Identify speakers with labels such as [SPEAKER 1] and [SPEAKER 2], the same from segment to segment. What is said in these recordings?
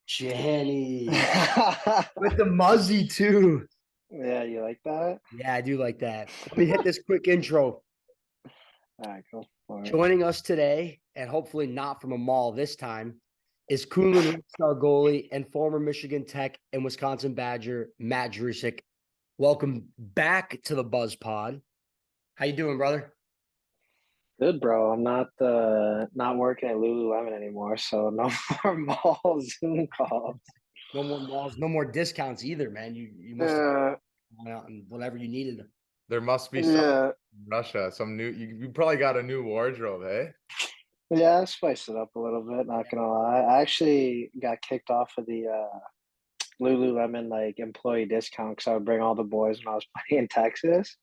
[SPEAKER 1] Janny.
[SPEAKER 2] Yeah,
[SPEAKER 1] With the muzzy too.
[SPEAKER 2] you like that?
[SPEAKER 1] Yeah, I do like that. Let me hit this quick intro.
[SPEAKER 2] All right, go for it.
[SPEAKER 1] Joining us today, and hopefully not from a mall this time, is Kunlun Redstar goalie and former Michigan Tech and Wisconsin Badger Matt Jurusik. Welcome back to the Buzz Pod. How you doing, brother?
[SPEAKER 2] Good, bro. I'm not working at Lululemon anymore, so no more mall Zoom calls.
[SPEAKER 1] No more malls, no more discounts either, man. You must have
[SPEAKER 2] Yeah,
[SPEAKER 1] gone out and whatever you needed.
[SPEAKER 3] There must be some
[SPEAKER 2] yeah,
[SPEAKER 3] in Russia, some new. You probably got a new wardrobe, eh?
[SPEAKER 2] yeah. I spiced it up a little bit. Not gonna lie, I actually got kicked off of the Lululemon like employee discount because I would bring all the boys when I was playing in Texas.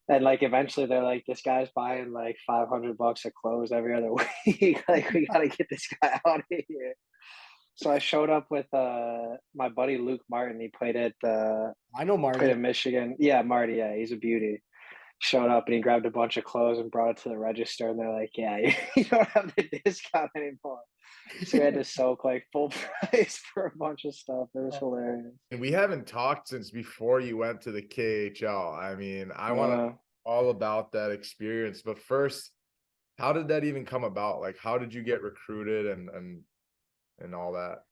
[SPEAKER 2] And like eventually they're like, this guy's buying like $500 of clothes every other week. Like we gotta get this guy out of here. So I showed up with my buddy Luke Martin. He
[SPEAKER 1] I know
[SPEAKER 2] played
[SPEAKER 1] Marty.
[SPEAKER 2] in Michigan. Yeah, Marty, yeah, he's a beauty. Showed up and he grabbed a bunch of clothes and brought it to the register and they're like, yeah, you don't have the discount anymore. So we had to soak like full price for a bunch of stuff. It was hilarious.
[SPEAKER 3] And we haven't talked since before you went to the KHL. I mean, I want to
[SPEAKER 2] Uh,
[SPEAKER 3] all about that experience. But first, how did that even come about? Like, how did you get recruited and all that?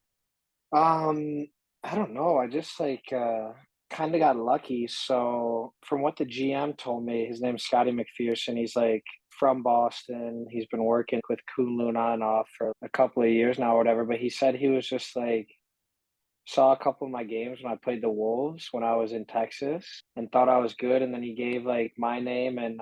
[SPEAKER 2] Um, I don't know. I just like kind of got lucky. So from what the GM told me, his name's Scotty McPherson. He's like from Boston. He's been working with Kunlun on and off for a couple of years now or whatever. But he said he was just like saw a couple of my games when I played the Wolves when I was in Texas and thought I was good. And then he gave like my name and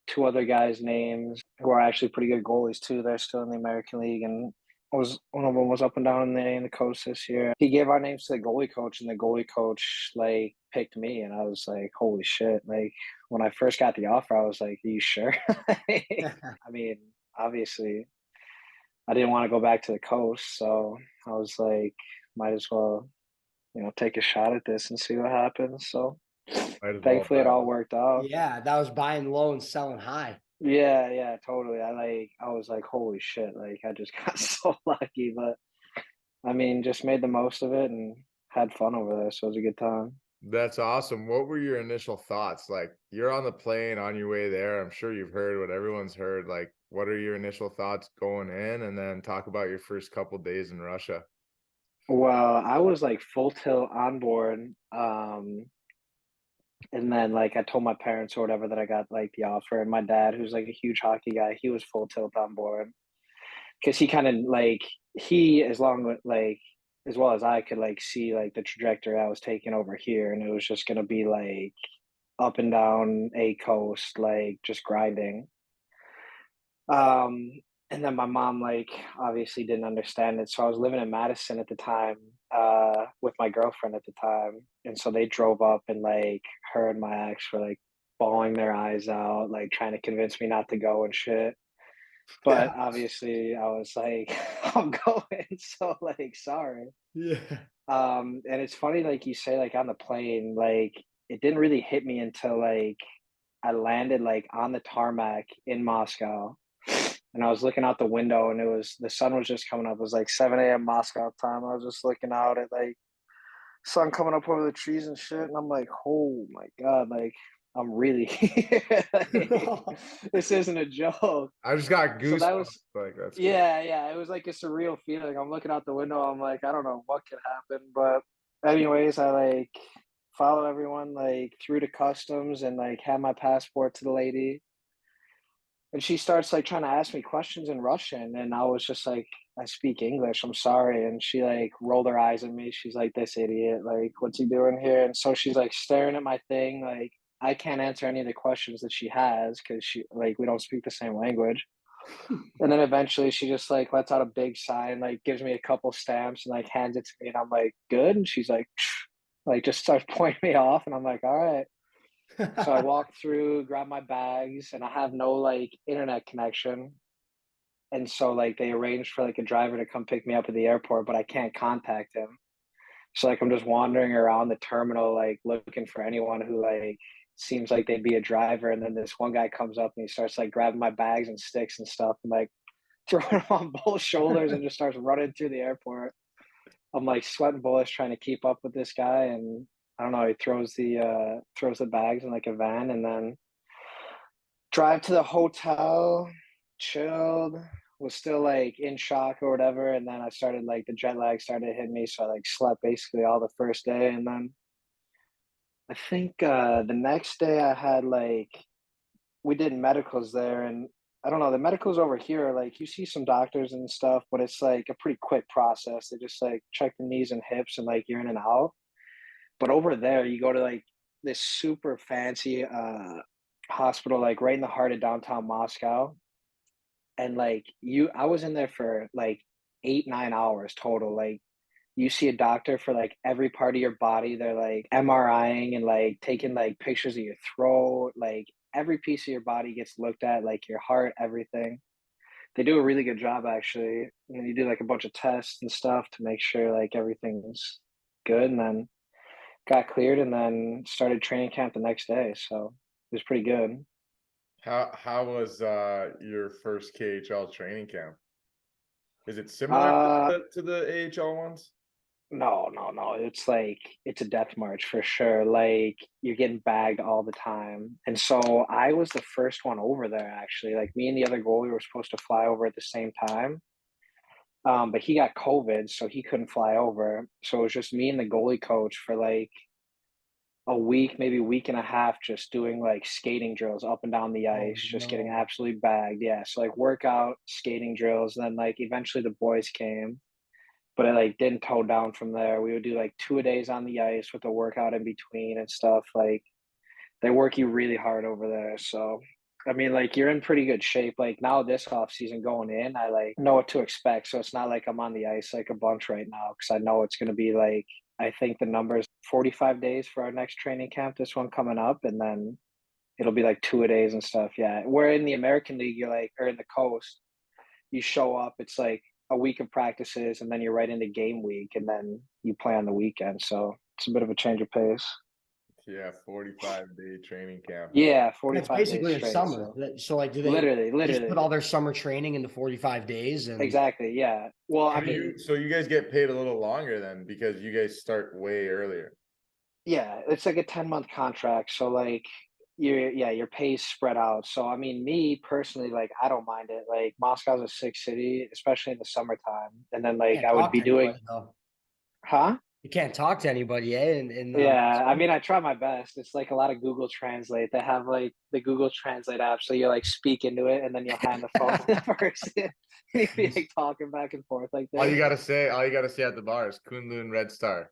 [SPEAKER 2] two other guys' names who are actually pretty good goalies too. They're still in the American League, and was one of them was up and down in the coast this year. He gave our names to the goalie coach, and the goalie coach like picked me, and I was like, "Holy shit!" Like when I first got the offer, I was like, "Are you sure?" I mean, obviously, I didn't want to go back to the coast, so I was like, might as well, take a shot at this and see what happens. So
[SPEAKER 3] Might as well
[SPEAKER 2] thankfully, it
[SPEAKER 3] bet.
[SPEAKER 2] all worked out.
[SPEAKER 1] Yeah, that was buying low and selling high.
[SPEAKER 2] Yeah, yeah, totally. I was like, holy shit, like I just got so lucky, but I mean, just made the most of it and had fun over there, so it was a good time.
[SPEAKER 3] That's awesome. What were your initial thoughts? Like, you're on the plane on your way there. I'm sure you've heard what everyone's heard. Like, what are your initial thoughts going in? And then talk about your first couple days in Russia.
[SPEAKER 2] Well, I was like full tilt on board. And then like I told my parents or whatever that I got like the offer, and my dad, who's like a huge hockey guy, he was full tilt on board because he kind of like he as long with like as well as I could like see like the trajectory I was taking over here, and it was just gonna be like up and down a coast, like just grinding. Um, and then my mom like obviously didn't understand it, so I was living in Madison at the time, with my girlfriend at the time, and so they drove up and like her and my ex were like bawling their eyes out, like trying to convince me not to go and shit. But obviously, I was like, I'm going, so like, sorry.
[SPEAKER 1] Yeah.
[SPEAKER 2] And it's funny, like you say, like on the plane, like it didn't really hit me until like I landed like on the tarmac in Moscow, and I was looking out the window, and the sun was just coming up. It was like 7 a.m. Moscow time. I was just looking out at like sun coming up over the trees and shit, and I'm like, oh my god, like I'm really here. Like, this isn't a joke.
[SPEAKER 3] I just got
[SPEAKER 2] So that
[SPEAKER 3] goosebumps.
[SPEAKER 2] was
[SPEAKER 3] Like, that's good.
[SPEAKER 2] yeah, yeah. It was like a surreal feeling. I'm looking out the window. I'm like, I don't know what could happen, but anyways, I like follow everyone like through to customs and like hand my passport to the lady, and she starts like trying to ask me questions in Russian, and I was just like, I speak English. I'm sorry, and she like rolled her eyes at me. She's like, this idiot, like, what's he doing here? And so she's like staring at my thing, like. I can't answer any of the questions that she has because she like we don't speak the same language. And then eventually she just like lets out a big sigh and like gives me a couple stamps and like hands it to me, and I'm like, good. And she's like, like just starts pointing me off, and I'm like, all right. So I walk through, grab my bags, and I have no like internet connection. And so like they arranged for like a driver to come pick me up at the airport, but I can't contact him. So like I'm just wandering around the terminal, like looking for anyone who like seems like they'd be a driver. And then this one guy comes up and he starts like grabbing my bags and sticks and stuff and like throwing them on both shoulders and just starts running through the airport. I'm like sweating bullets trying to keep up with this guy, and I don't know, he throws the bags in like a van, and then drive to the hotel, chilled, was still like in shock or whatever, and then I started like the jet lag started hitting me, so I like slept basically all the first day, and then I think the next day I had like we did medicals there, and I don't know, the medicals over here, like you see some doctors and stuff, but it's like a pretty quick process. They just like check the knees and hips and like you're in and out. But over there, you go to like this super fancy hospital, like right in the heart of downtown Moscow. And like I was in there for like 8, 9 hours total. Like you see a doctor for like every part of your body. They're like MRIing and like taking like pictures of your throat. Like every piece of your body gets looked at, like your heart, everything. They do a really good job actually. And you do like a bunch of tests and stuff to make sure like everything's good. And then got cleared and then started training camp the next day. So it was pretty good.
[SPEAKER 3] How was your first KHL training camp? Is it similar
[SPEAKER 2] Uh
[SPEAKER 3] to the AHL ones?
[SPEAKER 2] no, no, no. It's like it's a death march for sure. Like you're getting bagged all the time. And so I was the first one over there actually. Like me and the other goalie were supposed to fly over at the same time. But he got COVID, so he couldn't fly over. So it was just me and the goalie coach for like a week, maybe a week and a half, just doing like skating drills up and down the
[SPEAKER 1] Oh
[SPEAKER 2] ice, just getting
[SPEAKER 1] no.
[SPEAKER 2] absolutely bagged. Yeah. So like workout, skating drills, and then like eventually the boys came, but it like didn't toe down from there. We would do like 2 days on the ice with a workout in between and stuff. Like they work you really hard over there. So I mean, like you're in pretty good shape. Like now this off season going in, I like know what to expect. So it's not like I'm on the ice like a bunch right now because I know it's gonna be like I think the numbers 45 days for our next training camp, this one coming up, and then it'll be like 2 days and stuff. Yeah. Where in the American League, you're like or in the coast, you show up, it's like a week of practices and then you're right into game week and then you play on the weekend. So it's a bit of a change of pace.
[SPEAKER 3] Yeah, 45-day training camp.
[SPEAKER 2] Yeah,
[SPEAKER 1] That's
[SPEAKER 2] 45 days
[SPEAKER 1] basically a
[SPEAKER 2] straight.
[SPEAKER 1] summer.
[SPEAKER 2] So
[SPEAKER 1] So like, do they
[SPEAKER 2] literally,
[SPEAKER 1] just put
[SPEAKER 2] literally.
[SPEAKER 1] all their summer training into 45 days and
[SPEAKER 2] Exactly. Yeah. Well, I
[SPEAKER 3] So
[SPEAKER 2] mean,
[SPEAKER 3] you guys get paid a little longer then because you guys start way earlier.
[SPEAKER 2] yeah, it's like a 10-month contract. So like your pay's spread out. So I mean, me personally, like I don't mind it. Like Moscow's a sick city, especially in the summertime. And then like
[SPEAKER 1] can't
[SPEAKER 2] I would
[SPEAKER 1] talk
[SPEAKER 2] be
[SPEAKER 1] to
[SPEAKER 2] doing
[SPEAKER 1] anybody though.
[SPEAKER 2] huh?
[SPEAKER 1] You can't talk to anybody, eh?
[SPEAKER 2] Yeah, I mean, I try my best. It's like a lot of Google Translate. They have like the Google Translate app, so you like speak into it, and then you'll hand the phone to the person. You'll be like talking back and forth like
[SPEAKER 3] All
[SPEAKER 2] this.
[SPEAKER 3] you gotta say, all you gotta say at the bar is Kunlun Redstar.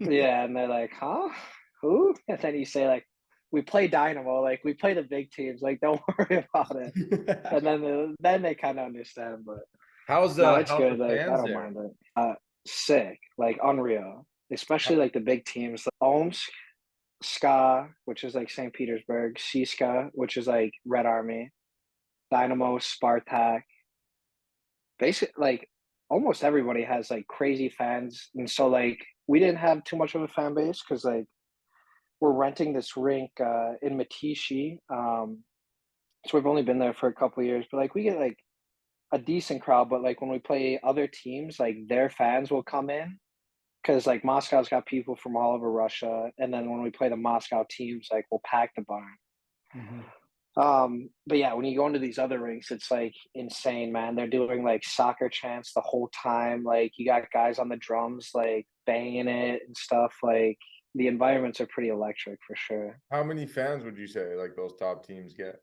[SPEAKER 2] Yeah, and they're like, "Huh? Who?" And then you say like, "We play Dynamo. Like we play the big teams. Like don't worry about it." And then they kind of understand. But no, it's
[SPEAKER 3] How's the
[SPEAKER 2] good. Like I
[SPEAKER 3] fans
[SPEAKER 2] don't
[SPEAKER 3] there?
[SPEAKER 2] mind it. Sick, like unreal. Especially like the big teams, like Omsk, Ska, which is like St. Petersburg, Siska, which is like Red Army, Dynamo, Spartak. Basically, like almost everybody has like crazy fans, and so like we didn't have too much of a fan base because like we're renting this rink in Matishi. So we've only been there for a couple of years, but like we get like a decent crowd. But like when we play other teams, like their fans will come in because like Moscow's got people from all over Russia, and then when we play the Moscow teams, like we'll pack the barn.
[SPEAKER 1] Mhm.
[SPEAKER 2] But yeah, when you go into these other rinks, it's like insane, man. They're doing like soccer chants the whole time. Like you got guys on the drums like banging it and stuff. Like the environments are pretty electric for sure.
[SPEAKER 3] How many fans would you say like those top teams get?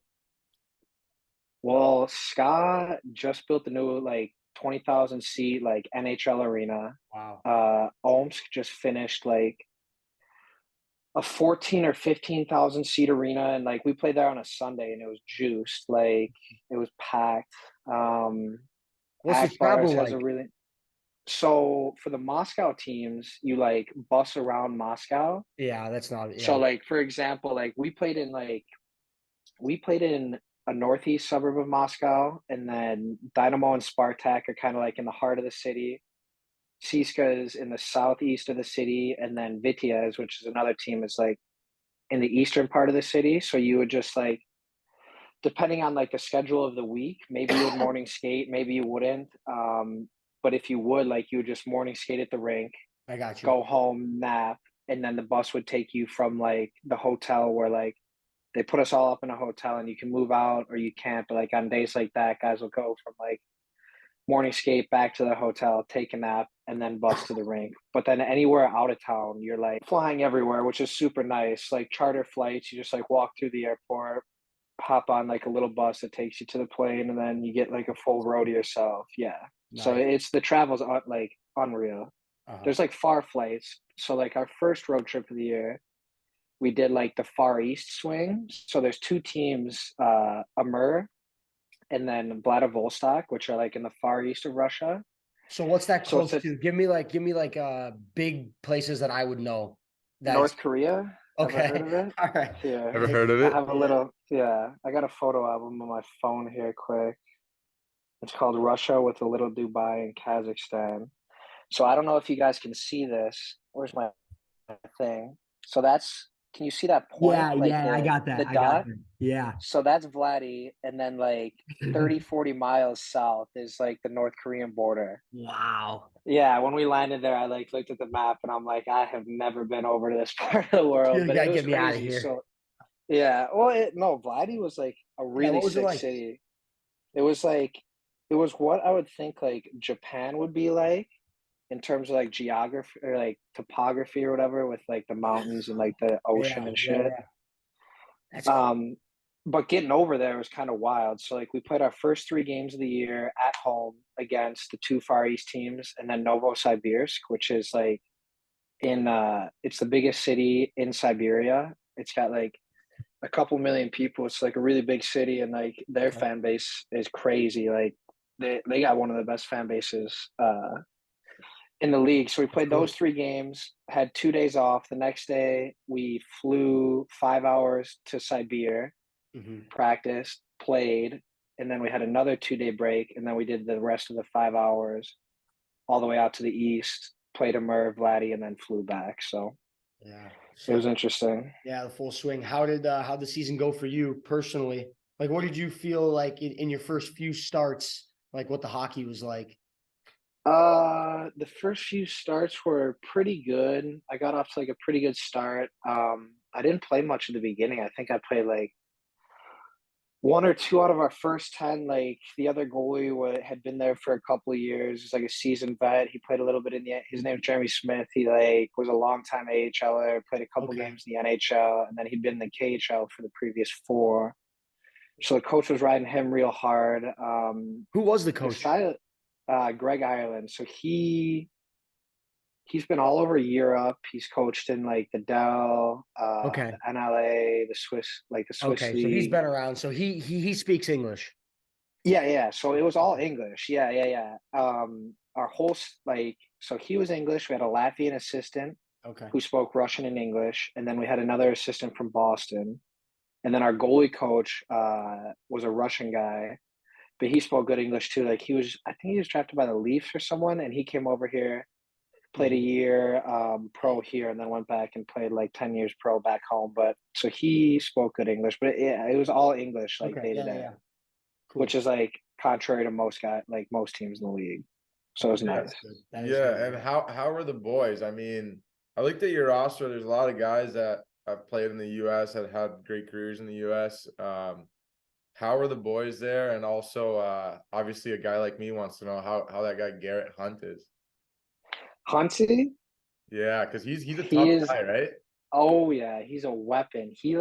[SPEAKER 2] Well, Ska just built the new like 20,000 seat like NHL arena.
[SPEAKER 1] Wow.
[SPEAKER 2] Omsk just finished like a 14 or 15,000 seat arena, and like we played there on a Sunday and it was juiced, like it was packed.
[SPEAKER 1] What's the
[SPEAKER 2] Akbars
[SPEAKER 1] travel
[SPEAKER 2] has a
[SPEAKER 1] like?
[SPEAKER 2] really so for the Moscow teams, you like bus around Moscow.
[SPEAKER 1] Yeah, that's not,
[SPEAKER 2] So
[SPEAKER 1] yeah.
[SPEAKER 2] like for example, like we played in a northeast suburb of Moscow, and then Dynamo and Spartak are kind of like in the heart of the city. Siska is in the southeast of the city, and then Vityaz, which is another team, is like in the eastern part of the city. So you would just like, depending on like the schedule of the week, maybe you would morning skate, maybe you wouldn't. But if you would, like, you would just morning skate at the rink,
[SPEAKER 1] I got you.
[SPEAKER 2] go home, nap, and then the bus would take you from like the hotel where like they put us all up in a hotel and you can move out or you can't. But like on days like that, guys will go from like morning skate back to the hotel, take a nap, and then bus to the rink. But then anywhere out of town, you're like flying everywhere, which is super nice. Like charter flights, you just like walk through the airport, hop on like a little bus that takes you to the plane, and then you get like a full row to yourself. Yeah. So
[SPEAKER 1] Nice.
[SPEAKER 2] it's the travel's like unreal.
[SPEAKER 1] Uh-huh.
[SPEAKER 2] There's like far flights. So like our first road trip of the year, we did like the Far East swing. So there's two teams, Amur and then Vladivostok, which are like in the far east of Russia.
[SPEAKER 1] So what's that
[SPEAKER 2] So it's
[SPEAKER 1] close to? Give me like big places that I would know. That's
[SPEAKER 2] North Korea. Ever heard
[SPEAKER 1] okay.
[SPEAKER 2] of it?
[SPEAKER 1] All right.
[SPEAKER 2] Yeah.
[SPEAKER 3] Ever heard of
[SPEAKER 2] I
[SPEAKER 3] it?
[SPEAKER 2] have a little, yeah, I got a photo album on my phone here quick. It's called Russia with a Little Dubai and Kazakhstan. So I don't know if you guys can see this. Where's my thing? So that's, can you see that point?
[SPEAKER 1] Yeah,
[SPEAKER 2] Like
[SPEAKER 1] yeah, I got that.
[SPEAKER 2] the
[SPEAKER 1] I got
[SPEAKER 2] dot?
[SPEAKER 1] that. Yeah.
[SPEAKER 2] So that's Vladdy, and then like 30, 40 miles south is like the North Korean border.
[SPEAKER 1] Wow.
[SPEAKER 2] Yeah, when we landed there, I like looked at the map and I'm like, I have never been over to this part of the world,
[SPEAKER 1] You
[SPEAKER 2] but it
[SPEAKER 1] gotta
[SPEAKER 2] was
[SPEAKER 1] get me out of
[SPEAKER 2] crazy.
[SPEAKER 1] here.
[SPEAKER 2] So yeah, well, no, Vladdy was like a
[SPEAKER 1] Yeah,
[SPEAKER 2] really
[SPEAKER 1] what was it
[SPEAKER 2] sick
[SPEAKER 1] like?
[SPEAKER 2] city. It was like, it was what I would think like Japan would be like in terms of like geography or like topography or whatever, with like the mountains and like the ocean
[SPEAKER 1] Yeah,
[SPEAKER 2] and
[SPEAKER 1] yeah,
[SPEAKER 2] shit.
[SPEAKER 1] yeah. That's cool.
[SPEAKER 2] Um, but getting over there was kind of wild. So like we played our first three games of the year at home against the two Far East teams, and then Novosibirsk, which is like in it's the biggest city in Siberia. It's got like a couple million people. It's like a really big city, and like their
[SPEAKER 1] Okay.
[SPEAKER 2] fan base is crazy. Like they got one of the best fan bases in the league. So we
[SPEAKER 1] That's
[SPEAKER 2] played
[SPEAKER 1] cool.
[SPEAKER 2] those three games, had 2 days off. The next day we flew 5 hours to Siberia,
[SPEAKER 1] Mm-hmm.
[SPEAKER 2] practiced, played, and then we had another 2 day break, and then we did the rest of the 5 hours all the way out to the east, played a Merv, Vladdy, and then flew back. So
[SPEAKER 1] Yeah.
[SPEAKER 2] it
[SPEAKER 1] So
[SPEAKER 2] was interesting.
[SPEAKER 1] yeah, the full swing. How'd the season go for you personally? Like, what did you feel like in your first few starts? Like, what the hockey was like?
[SPEAKER 2] The first few starts were pretty good. I got off to like a pretty good start. I didn't play much at the beginning. I think I played like one or two out of our first 10. Like the other goalie had been there for a couple of years. He's like a seasoned vet. He played a little bit in his name's Jeremy Smith. He like was a longtime AHLer, played a couple
[SPEAKER 1] Okay.
[SPEAKER 2] games in the NHL, and then he'd been in the KHL for the previous four. So the coach was riding him real hard.
[SPEAKER 1] Who was the
[SPEAKER 2] This
[SPEAKER 1] coach?
[SPEAKER 2] guy, Greg Ireland. So he's been all over Europe. He's coached in like the Dell,
[SPEAKER 1] Okay.
[SPEAKER 2] the NLA, the Swiss, like the Swiss
[SPEAKER 1] Okay. So he's
[SPEAKER 2] league.
[SPEAKER 1] been around. So he speaks English.
[SPEAKER 2] Yeah, yeah. So it was all English. Yeah, yeah, yeah. Our whole like, so he was English. We had a Latvian assistant
[SPEAKER 1] Okay.
[SPEAKER 2] who spoke Russian and English, and then we had another assistant from Boston, and then our goalie coach was a Russian guy, but he spoke good English too. Like he was, I think he was drafted by the Leafs or someone, and he came over here, played a
[SPEAKER 1] Mhm.
[SPEAKER 2] year pro here, and then went back and played like 10 years pro back home. But so he spoke good English, but yeah, it was all English like
[SPEAKER 1] Okay.
[SPEAKER 2] day to
[SPEAKER 1] Yeah, yeah,
[SPEAKER 2] day,
[SPEAKER 1] yeah.
[SPEAKER 2] which
[SPEAKER 1] Cool.
[SPEAKER 2] is like contrary to most guys, like most teams in the league. So it was
[SPEAKER 1] Okay.
[SPEAKER 3] Yeah.
[SPEAKER 2] nice.
[SPEAKER 1] That's good. That is
[SPEAKER 3] Yeah,
[SPEAKER 1] good.
[SPEAKER 3] and how are the boys? I mean, I looked at your roster. There's a lot of guys that have played in the U.S. that had great careers in the U.S. How are the boys there? And also, obviously, a guy like me wants to know how that guy Garrett Hunt is.
[SPEAKER 2] Hunty,
[SPEAKER 3] Yeah, because he's a
[SPEAKER 2] he
[SPEAKER 3] tough
[SPEAKER 2] is.
[SPEAKER 3] guy, right?
[SPEAKER 2] Oh yeah, he's a weapon. He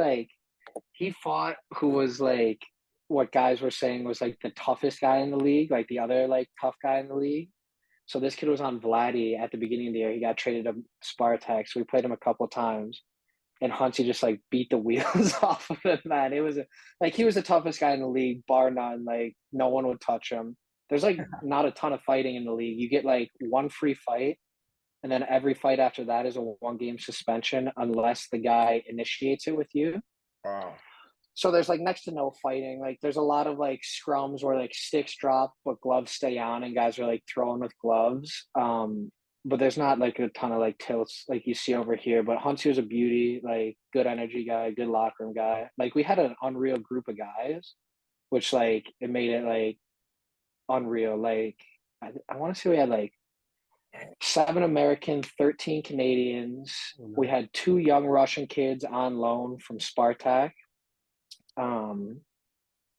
[SPEAKER 2] fought who was like what guys were saying was like the toughest guy in the league, like the other like tough guy in the league. So this kid was on Vladdy at the beginning of the year. He got traded to Spartak, so we played him a couple times. And Hunty just like beat the wheels off of him, man. It was like he was the toughest guy in the league, bar none. Like no one would touch him. There's like not a ton of fighting in the league. You get like one free fight, and then every fight after that is a 1 game suspension unless the guy initiates it with you.
[SPEAKER 3] Wow.
[SPEAKER 2] So there's like next to no fighting. Like there's a lot of like scrums where like sticks drop but gloves stay on and guys are like throwing with gloves. But there's not like a ton of like tilts like you see over here. But Hunty was a beauty, like good energy guy, good locker room guy. Like we had an unreal group of guys, which like it made it like unreal. Like I want to say we had like 7 American, 13 Canadians.
[SPEAKER 1] Oh,
[SPEAKER 2] We
[SPEAKER 1] nice.
[SPEAKER 2] had 2 young Russian kids on loan from Spartak.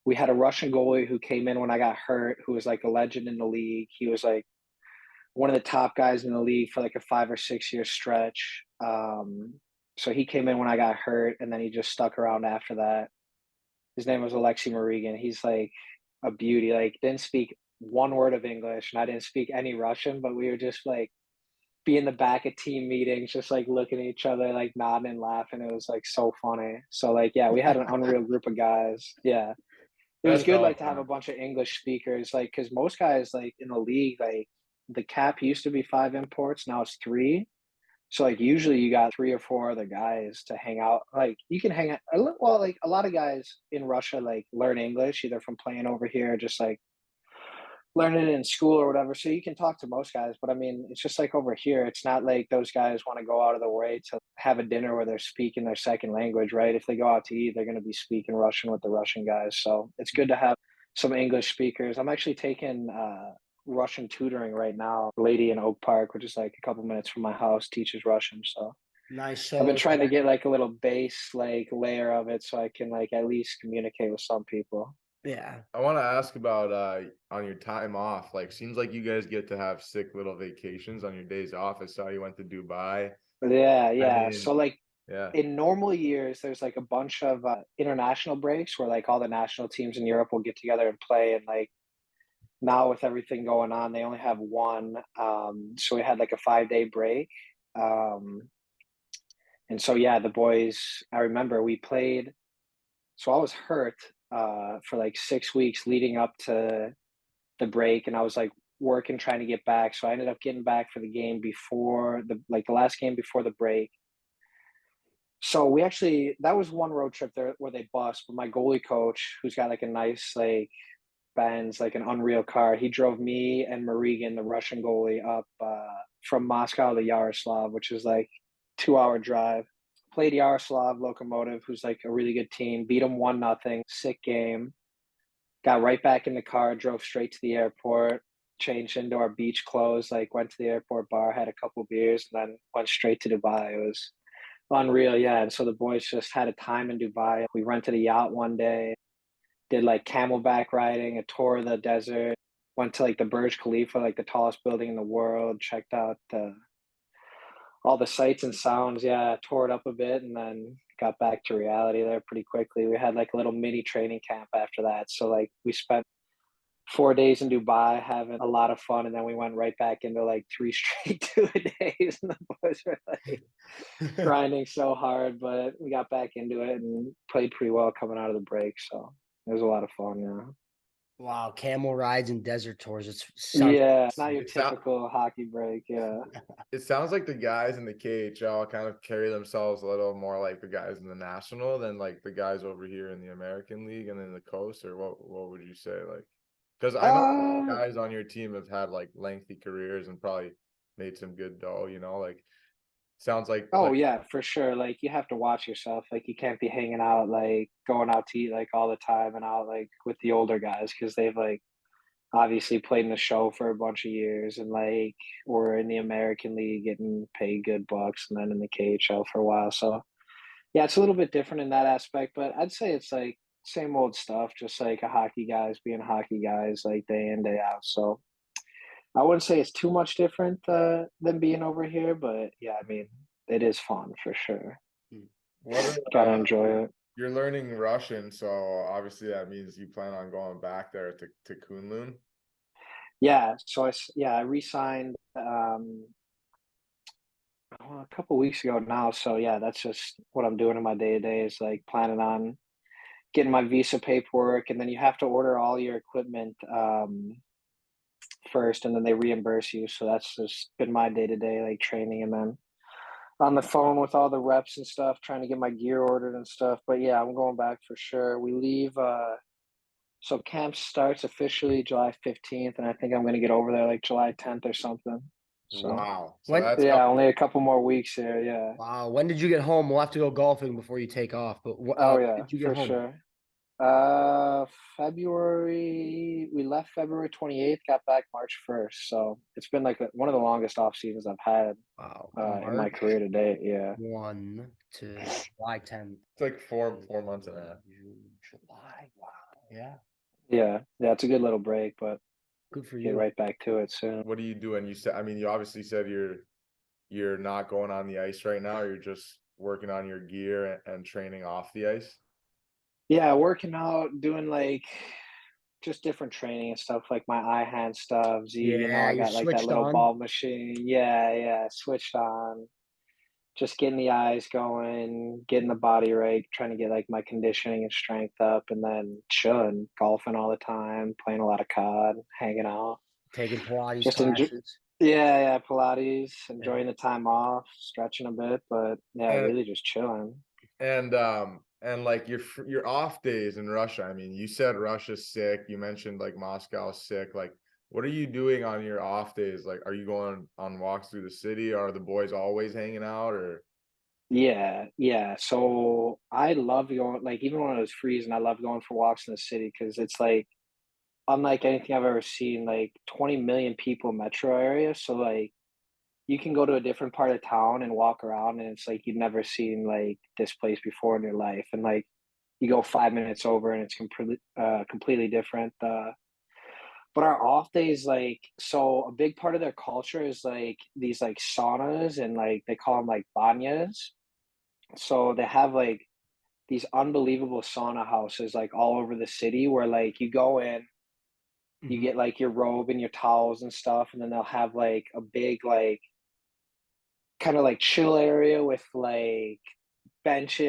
[SPEAKER 2] We had a Russian goalie who came in when I got hurt, who was like a legend in the league. He was like one of the top guys in the league for like a 5 or 6 year stretch. So he came in when I got hurt, and then he just stuck around after that. His name was Alexei Marigan. He's like a beauty. Like didn't speak one word of English, and I didn't speak any Russian, but we were just like be in the back of team meetings, just like looking at each other, like nodding and laughing. It was like so funny. So like, yeah, we had an unreal group of guys. Yeah, it was
[SPEAKER 3] That's
[SPEAKER 2] good like to have a
[SPEAKER 3] awesome.
[SPEAKER 2] bunch of English speakers, like because most guys like in the league, like the cap used to be 5 imports, now it's 3. So like usually you got 3 or 4 other guys to hang out. Like you can hang out. Well, like a lot of guys in Russia like learn English either from playing over here, or just like learning it in school or whatever. So you can talk to most guys, but I mean, it's just like over here, it's not like those guys want to go out of the way to have a dinner where they're speaking their second language, right? If they go out to eat, they're going to be speaking Russian with the Russian guys. So it's good to have some English speakers. I'm actually taking Russian tutoring right now. A lady in Oak Park, which is like a couple minutes from my house, teaches Russian. So
[SPEAKER 1] Nice.
[SPEAKER 2] I've been
[SPEAKER 1] So
[SPEAKER 2] trying to get like a little base like layer of it so I can like at least communicate with some people.
[SPEAKER 1] yeah.
[SPEAKER 3] I want to ask about on your time off. Like, seems like you guys get to have sick little vacations on your days off. I saw you went to Dubai.
[SPEAKER 2] Yeah,
[SPEAKER 3] I
[SPEAKER 2] yeah.
[SPEAKER 3] mean,
[SPEAKER 2] So like
[SPEAKER 3] yeah.
[SPEAKER 2] in normal years, there's like a bunch of international breaks where like all the national teams in Europe will get together and play. And like now with everything going on, they only have one. So we had like a 5 day break. Um, and so, yeah, the boys, I remember we played. So I was hurt for like 6 weeks leading up to the break. And I was like working, trying to get back. So I ended up getting back for the game before the last game before the break. So we actually that was one road trip there where they bust, but my goalie coach, who's got like a nice like Benz, like an unreal car, he drove me and Marigan, the Russian goalie, up from Moscow to Yaroslav, which is like 2 hour drive. Played Yaroslav Locomotive, who's like a really good team, beat them 1-0, sick game. Got right back in the car, drove straight to the airport, changed into our beach clothes, like went to the airport bar, had a couple beers, and then went straight to Dubai. It was unreal, yeah. And so the boys just had a time in Dubai. We rented a yacht one day, did like camelback riding, a tour of the desert, went to like the Burj Khalifa, like the tallest building in the world, checked out all the sights and sounds. Yeah, tore it up a bit, and then got back to reality there pretty quickly. We had like a little mini training camp after that. So like we spent 4 days in Dubai having a lot of fun, and then we went right back into like 3 straight 2 days, and the boys were like grinding so hard, but we got back into it and played pretty well coming out of the break. So it was a lot of fun. Yeah.
[SPEAKER 1] Wow. Camel rides and desert tours. It sounds
[SPEAKER 2] Yeah. It's not your
[SPEAKER 3] It sounds
[SPEAKER 2] typical hockey break. Yeah.
[SPEAKER 3] it sounds like the guys in the KHL kind of carry themselves a little more like the guys in the national than like the guys over here in the American League and in the coast, or what would you say? Like, because I know
[SPEAKER 2] Uh,
[SPEAKER 3] guys on your team have had like lengthy careers and probably made some good dough, like sounds
[SPEAKER 2] oh
[SPEAKER 3] like
[SPEAKER 2] yeah, for sure. Like you have to watch yourself. Like you can't be hanging out, like going out to eat like all the time and out like with the older guys because they've like obviously played in the show for a bunch of years and like were in the American League getting paid good bucks and then in the KHL for a while. So yeah, it's a little bit different in that aspect, but I'd say it's like same old stuff, just like a hockey guys being hockey guys like day in, day out. So I wouldn't say it's too much different than being over here, but yeah, I mean, it is fun for sure.
[SPEAKER 3] what
[SPEAKER 2] Gotta
[SPEAKER 3] are
[SPEAKER 2] enjoy it.
[SPEAKER 3] you're learning Russian, so obviously that means you plan on going back there to Kunlun.
[SPEAKER 2] Yeah, so I re-signed a couple weeks ago now. So yeah, that's just what I'm doing in my day to day is like planning on getting my visa paperwork, and then you have to order all your equipment first, and then they reimburse you. So that's just been my day to day like training, and then on the phone with all the reps and stuff, trying to get my gear ordered and stuff. But yeah, I'm going back for sure. We leave. So camp starts officially July 15th, and I think I'm gonna get over there like July 10th or something. So
[SPEAKER 3] Wow. So
[SPEAKER 1] when
[SPEAKER 3] that's
[SPEAKER 2] yeah, only a couple more weeks here. Yeah.
[SPEAKER 1] wow, when did you get home? We'll have to go golfing before you take off. But
[SPEAKER 2] Oh
[SPEAKER 1] when
[SPEAKER 2] yeah,
[SPEAKER 1] did you get
[SPEAKER 2] for
[SPEAKER 1] home?
[SPEAKER 2] sure. February. We left February 28th, got back March 1st. So it's been like one of the longest off seasons I've had
[SPEAKER 1] Wow.
[SPEAKER 2] in my career to date. Yeah.
[SPEAKER 1] 1 to July 10th.
[SPEAKER 3] It's like four months and a half.
[SPEAKER 1] July. Wow. Yeah.
[SPEAKER 2] Yeah. Yeah. It's a good little break, but
[SPEAKER 1] Good for
[SPEAKER 2] get
[SPEAKER 1] you.
[SPEAKER 2] right back to it soon.
[SPEAKER 3] What are you doing? You said, I mean, you obviously said you're not going on the ice right now. You're just working on your gear and training off the ice.
[SPEAKER 2] Yeah. Working out, doing like just different training and stuff like my eye hand stuff.
[SPEAKER 1] Yeah,
[SPEAKER 2] I
[SPEAKER 1] you're
[SPEAKER 2] got like that
[SPEAKER 1] switched
[SPEAKER 2] little
[SPEAKER 1] on.
[SPEAKER 2] ball machine. Yeah. Yeah. Switched on. Just getting the eyes going, getting the body right, trying to get like my conditioning and strength up, and then chilling, golfing all the time, playing a lot of COD, hanging out.
[SPEAKER 1] Taking Pilates
[SPEAKER 2] Just enjoy,
[SPEAKER 1] classes.
[SPEAKER 2] yeah, Pilates, enjoying the time off, stretching a bit, but yeah,
[SPEAKER 3] And
[SPEAKER 2] really just chilling.
[SPEAKER 3] and like your off days in Russia. I mean, you said Russia's sick. You mentioned like Moscow's sick. Like, what are you doing on your off days? Like, are you going on walks through the city? Are the boys always hanging out? Or
[SPEAKER 2] Yeah, yeah. So I love going, like, even when it was freezing, I love going for walks in the city because it's like, unlike anything I've ever seen, like 20 million people metro area. So, like, you can go to a different part of town and walk around, and it's like you've never seen like this place before in your life. And like, you go 5 minutes over, and it's completely different. But our off days, like, so a big part of their culture is like these like saunas, and like they call them like banyas. So they have like these unbelievable sauna houses like all over the city where like you go in, you
[SPEAKER 1] Mhm.
[SPEAKER 2] get like your robe and your towels and stuff, and then they'll have like a big like kind of like chill area with like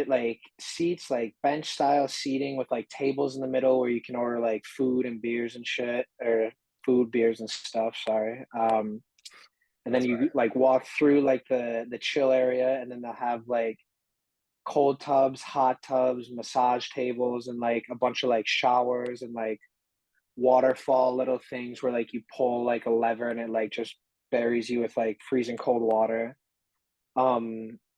[SPEAKER 2] like seats, like bench style seating with like tables in the middle where you can order like food and beers and shit, or food, beers and stuff, sorry. And then
[SPEAKER 3] that's
[SPEAKER 2] you like walk through like the chill area, and then they'll have like cold tubs, hot tubs, massage tables, and like a bunch of like showers and like waterfall little things where like you pull like a lever and it like just buries you with like freezing cold water.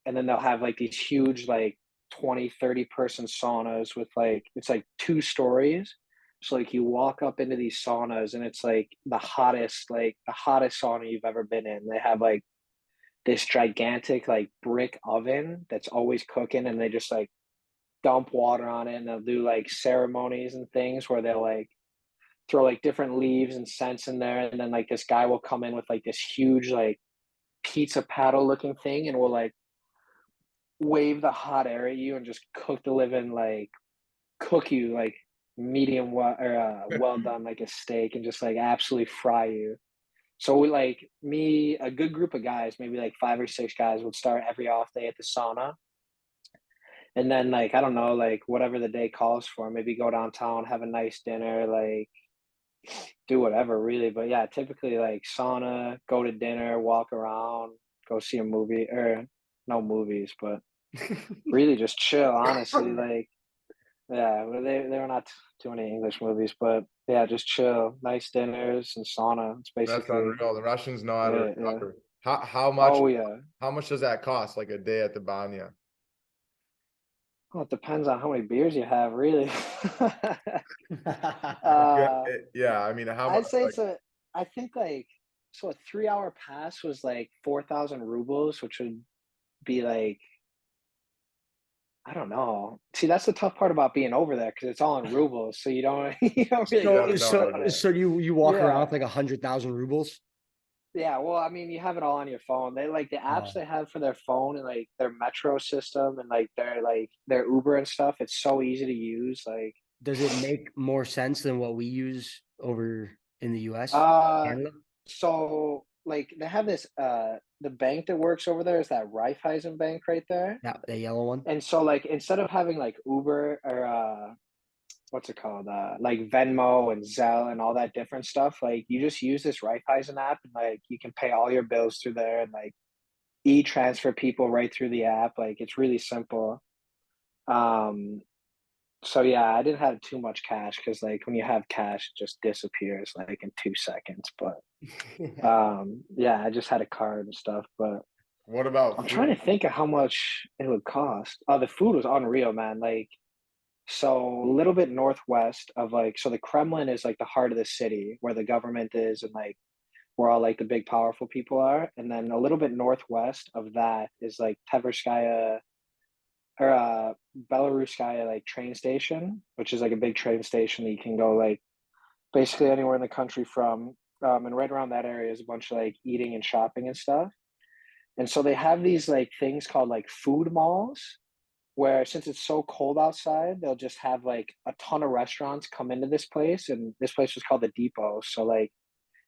[SPEAKER 2] And then they'll have like these huge like 20, 30 person saunas with like it's like 2 stories. So like you walk up into these saunas and it's like the hottest sauna you've ever been in. They have like this gigantic like brick oven that's always cooking, and they just like dump water on it, and they'll do like ceremonies and things where they'll like throw like different leaves and scents in there, and then like this guy will come in with like this huge like pizza paddle looking thing, and will like wave the hot air at you and just cook the living like cook you like well done like a steak, and just like absolutely fry you. So we like me, a good group of guys, maybe like 5 or 6 guys, would start every off day at the sauna. And then like I don't know, like whatever the day calls for, maybe go downtown, have a nice dinner, like do whatever really. But yeah, typically like sauna, go to dinner, walk around, go see a movie, or no movies, but really just chill, honestly. Like yeah, well, they were not too many English movies, but yeah, just chill, nice dinners and sauna. It's
[SPEAKER 3] that's
[SPEAKER 2] basically
[SPEAKER 3] unreal. The Russians know how to
[SPEAKER 2] it, yeah.
[SPEAKER 3] recover.
[SPEAKER 2] Oh yeah.
[SPEAKER 3] How much does that cost? Like a day at the Banya?
[SPEAKER 2] Well, it depends on how many beers you have, really.
[SPEAKER 3] Yeah,
[SPEAKER 2] uh,
[SPEAKER 3] yeah. I mean, how much?
[SPEAKER 2] I'd say
[SPEAKER 3] Like,
[SPEAKER 2] it's a. I think like so a 3 hour pass was like 4,000 rubles, which would be like I don't know. See, that's the tough part about being over there because it's all in rubles, so you don't you don't really
[SPEAKER 3] you
[SPEAKER 2] get
[SPEAKER 3] have
[SPEAKER 1] So
[SPEAKER 2] the
[SPEAKER 3] no
[SPEAKER 1] so
[SPEAKER 2] feel of
[SPEAKER 3] idea.
[SPEAKER 2] it.
[SPEAKER 1] so you walk around
[SPEAKER 2] Yeah,
[SPEAKER 1] with like 100,000 rubles?
[SPEAKER 2] yeah. Well, I mean, you have it all on your phone. They like the apps
[SPEAKER 1] Oh,
[SPEAKER 2] they have for their phone and like their metro system and like their Uber and stuff. It's so easy to use. Like,
[SPEAKER 1] does it make more sense than what we use over in the US,
[SPEAKER 2] uh,
[SPEAKER 1] Canada?
[SPEAKER 2] so like they have this the bank that works over there is that Raiffeisen Bank right there.
[SPEAKER 1] Yeah, the yellow one.
[SPEAKER 2] And so like instead of having like Uber or what's it called? Like Venmo and Zelle and all that different stuff, like you just use this Raiffeisen app, and like you can pay all your bills through there, and like e-transfer people right through the app. Like it's really simple. Um so yeah, I didn't have too much cash because like when you have cash it just disappears like in 2 seconds. But yeah, I just had a card and stuff, but
[SPEAKER 3] What about
[SPEAKER 2] I'm trying
[SPEAKER 3] food?
[SPEAKER 2] to think of how much it would cost. Oh, the food was unreal, man. Like So a little bit northwest of like, so the Kremlin is like the heart of the city where the government is and like where all like the big powerful people are. And then a little bit northwest of that is like Tverskaya or Belaruskaya like train station, which is like a big train station that you can go like basically anywhere in the country from. And right around that area is a bunch of like eating and shopping and stuff. And so they have these like things called like food malls where since it's so cold outside, they'll just have like a ton of restaurants come into this place. And this place was called the Depot. So like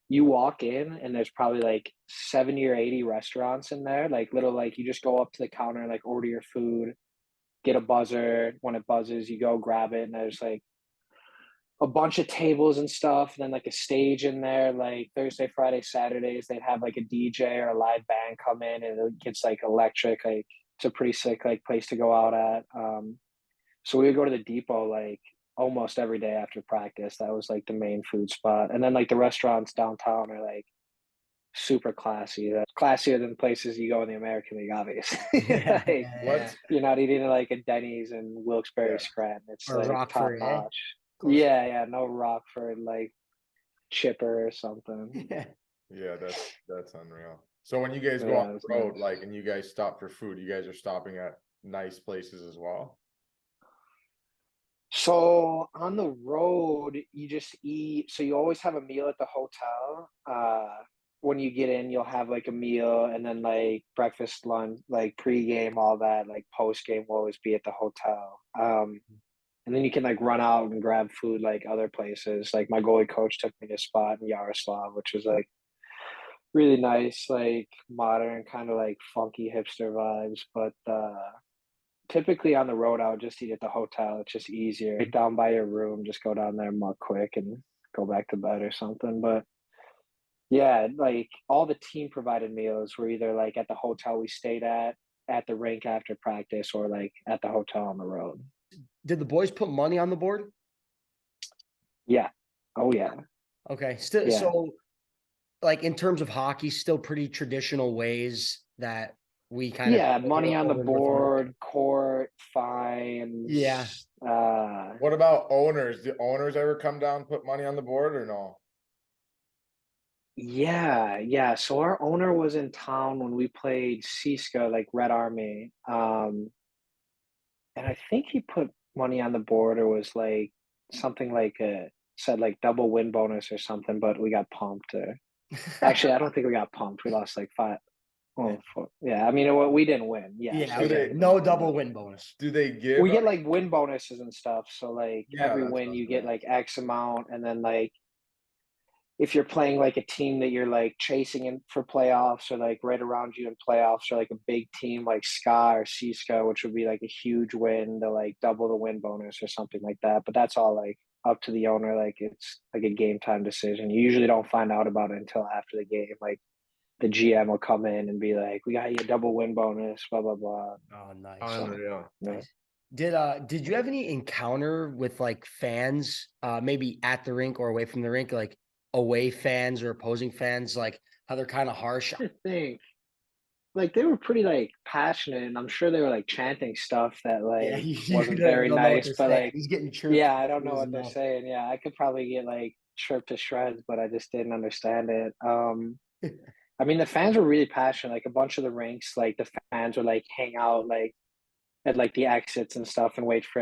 [SPEAKER 2] you walk in and there's probably like 70 or 80 restaurants in there. Like little like you just go up to the counter and like order your food, get a buzzer. When it buzzes, you go grab it, and there's like a bunch of tables and stuff, and then like a stage in there. Like Thursday, Friday, Saturdays, they'd have like a DJ or a live band come in, and it gets like electric. Like it's a pretty sick like place to go out at. So we would go to the Depot like almost every day after practice. That was like the main food spot, and then like the restaurants downtown are like super classy. That's classier than places you go in the American League, obviously.
[SPEAKER 1] Yeah,
[SPEAKER 2] Like
[SPEAKER 1] yeah.
[SPEAKER 2] you're not eating like a Denny's in Wilkes-Barre,
[SPEAKER 3] Yeah.
[SPEAKER 2] Scranton. It's
[SPEAKER 1] Or
[SPEAKER 2] like top
[SPEAKER 1] Rockford, eh?
[SPEAKER 2] notch.
[SPEAKER 1] Close.
[SPEAKER 2] Yeah, no Rockford like Chipper or something.
[SPEAKER 1] Yeah.
[SPEAKER 3] Yeah, that's unreal. So when you guys go on
[SPEAKER 2] Yeah, it's
[SPEAKER 3] the road,
[SPEAKER 2] nice.
[SPEAKER 3] like, and you guys stop for food, you guys are stopping at nice places as well.
[SPEAKER 2] So on the road, you just eat. So you always have a meal at the hotel. When you get in, you'll have like a meal, and then like breakfast, lunch, like pregame, all that. Like postgame will always be at the hotel. And then you can like run out and grab food like other places. Like my goalie coach took me to a spot in Yaroslav, which was like really nice, like modern, kind of like funky hipster vibes. But typically on the road, I would just eat at the hotel. It's just easier. Right down by your room, just go down there, muck quick, and go back to bed or something. But yeah, like all the team provided meals were either like at the hotel we stayed at the rink after practice, or like at the hotel on the road.
[SPEAKER 1] Did the boys put money on the board?
[SPEAKER 2] Yeah. Oh yeah.
[SPEAKER 1] Okay. Still,
[SPEAKER 2] Yeah.
[SPEAKER 1] so like in terms of hockey, still pretty traditional ways that we kind of
[SPEAKER 2] Yeah,
[SPEAKER 1] play
[SPEAKER 2] money on the
[SPEAKER 1] over in North America.
[SPEAKER 2] board, court,
[SPEAKER 1] Yeah.
[SPEAKER 2] fines.
[SPEAKER 3] What about owners? Do owners ever come down, put money on the board or no?
[SPEAKER 2] Yeah. So our owner was in town when we played Cisco, like Red Army. And I think he put money on the board, or was like something like said like double win bonus or something, but we got pumped. Or actually, I don't think we got pumped. We lost like five. Oh, four. Yeah. I mean, we didn't win. Yeah.
[SPEAKER 1] Yeah.
[SPEAKER 3] Do
[SPEAKER 1] Okay.
[SPEAKER 3] they-
[SPEAKER 1] No double win bonus.
[SPEAKER 3] Do they give
[SPEAKER 2] We get like win bonuses and stuff. So like
[SPEAKER 3] Yeah,
[SPEAKER 2] every
[SPEAKER 3] that's
[SPEAKER 2] win
[SPEAKER 3] what
[SPEAKER 2] you
[SPEAKER 3] I'm
[SPEAKER 2] get
[SPEAKER 3] saying.
[SPEAKER 2] like X amount, and then like if you're playing like a team that you're like chasing in for playoffs, or like right around you in playoffs, or like a big team like SCA or Cisco, which would be like a huge win to like double the win bonus or something like that. But that's all like up to the owner. Like it's like a game time decision. You usually don't find out about it until after the game. Like the GM will come in and be like, "We got you a double win bonus," blah blah blah.
[SPEAKER 1] Oh, nice.
[SPEAKER 3] Unreal.
[SPEAKER 2] Yeah.
[SPEAKER 1] Nice. Did you have any encounter with like fans, maybe at the rink or away from the rink, like away fans or opposing fans, like how they're kind of harsh?
[SPEAKER 2] I think like they were pretty like passionate, and I'm sure they were like chanting stuff that
[SPEAKER 1] Yeah,
[SPEAKER 2] like
[SPEAKER 1] you
[SPEAKER 2] wasn't very
[SPEAKER 1] don't know what
[SPEAKER 2] nice.
[SPEAKER 1] they're
[SPEAKER 2] But
[SPEAKER 1] saying.
[SPEAKER 2] like,
[SPEAKER 1] He's getting chirped.
[SPEAKER 2] yeah, I don't
[SPEAKER 1] He
[SPEAKER 2] know what
[SPEAKER 1] doesn't
[SPEAKER 2] they're
[SPEAKER 1] know.
[SPEAKER 2] saying. Yeah, I could probably get like chirped to shreds, but I just didn't understand it. I mean, the fans were really passionate. Like a bunch of the rinks, like the fans would like hang out like at like the exits and stuff and wait for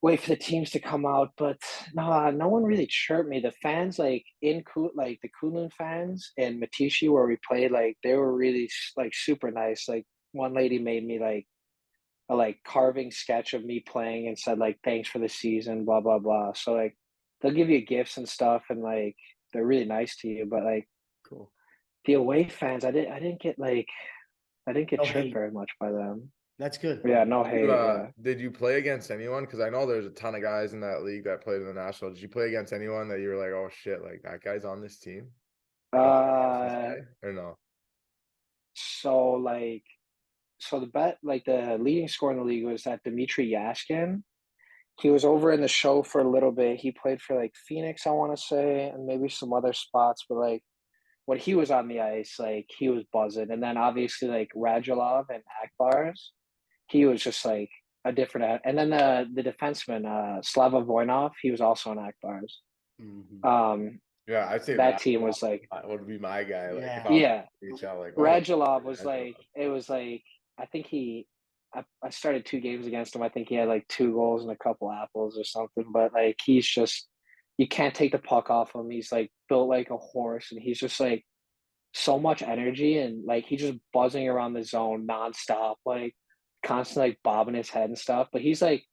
[SPEAKER 2] the teams to come out. But no one really chirped me. The fans like like the Kunlun fans in Matishi where we played, like they were really like super nice. Like one lady made me like a like carving sketch of me playing and said like thanks for the season, blah blah blah. So like they'll give you gifts and stuff, and like they're really nice to you. But like
[SPEAKER 1] Cool.
[SPEAKER 2] the away fans, I didn't get
[SPEAKER 1] No
[SPEAKER 2] chirped
[SPEAKER 1] hate.
[SPEAKER 2] very much by them.
[SPEAKER 1] That's good.
[SPEAKER 2] Yeah, no
[SPEAKER 3] You,
[SPEAKER 2] hate. Yeah.
[SPEAKER 3] did you play against anyone? Because I know there's a ton of guys in that league that played in the national. Did you play against anyone that you were like, oh shit, like that guy's on this team? This
[SPEAKER 2] Uh,
[SPEAKER 3] guy? Or no?
[SPEAKER 2] so like, so the bet, like the leading scorer in the league was that Dmitry Yashkin. He was over in the show for a little bit. He played for like Phoenix, I want to say, and maybe some other spots. But like when he was on the ice, like he was buzzing. And then obviously like Radulov and Akbars, he was just like a different, and then the defenseman, Slava Voinov, he was also on Akbars.
[SPEAKER 1] Mhm.
[SPEAKER 3] Yeah, I'd say
[SPEAKER 2] That team was like,
[SPEAKER 3] would be my guy. Like if
[SPEAKER 1] Yeah.
[SPEAKER 3] I was
[SPEAKER 2] yeah,
[SPEAKER 3] KHL, like
[SPEAKER 2] Radulov was
[SPEAKER 3] Radulov.
[SPEAKER 2] like, it was like, I think I started 2 games against him. I think he had like 2 goals and a couple apples or something. But like, he's just, you can't take the puck off him. He's like built like a horse, and he's just like so much energy, and like he's just buzzing around the zone nonstop, like constantly like bobbing his head and stuff. But he's like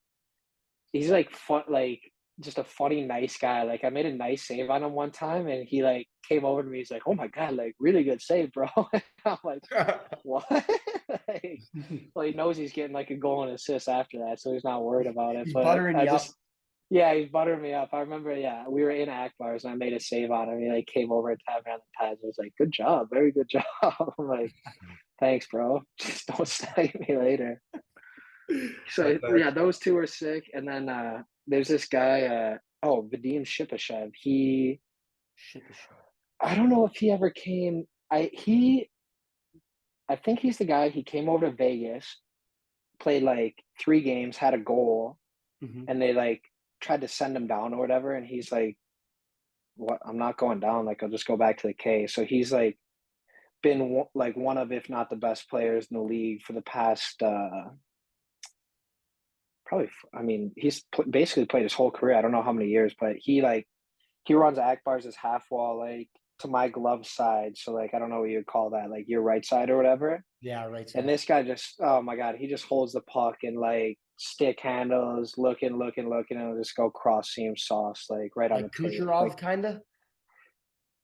[SPEAKER 2] fun, like just a funny, nice guy. Like I made a nice save on him one time, and he like came over to me. He's like, "Oh my god, like really good save, bro." And I'm like, "What?" Like, well, he knows he's getting like a goal and assist after that, so he's not worried about it.
[SPEAKER 1] He's
[SPEAKER 2] But
[SPEAKER 1] buttering
[SPEAKER 2] I
[SPEAKER 1] you up.
[SPEAKER 2] just, yeah, he's buttering me up. I remember, yeah, we were in Akbars and I made a save on him. He like came over and tapped me on the pads. I was like, "Good job, very good job." I'm like, "Thanks, bro. Just don't snag me later." So
[SPEAKER 3] That's
[SPEAKER 2] yeah,
[SPEAKER 3] actually-
[SPEAKER 2] those two are sick. And then there's this guy, Vadim Shipashev.
[SPEAKER 1] Shit the shit.
[SPEAKER 2] I don't know if he ever came. I think he's the guy. He came over to Vegas, played like 3 games, had a goal,
[SPEAKER 1] Mhm.
[SPEAKER 2] and they like tried to send him down or whatever. And he's like, "What? I'm not going down. Like I'll just go back to the K." So he's like been like one of, if not the best players in the league for the past probably. I mean, he's basically played his whole career. I don't know how many years, but he runs Akbar's as half wall, like to my glove side. So like I don't know what you'd call that, like your right side or whatever.
[SPEAKER 1] Yeah, right
[SPEAKER 2] And
[SPEAKER 1] side.
[SPEAKER 2] this guy just, oh my god, he just holds the puck and like stick handles, looking, and it'll just go cross seam sauce, like right on
[SPEAKER 1] Like
[SPEAKER 2] the tape. Like,
[SPEAKER 1] Kucherov, kinda?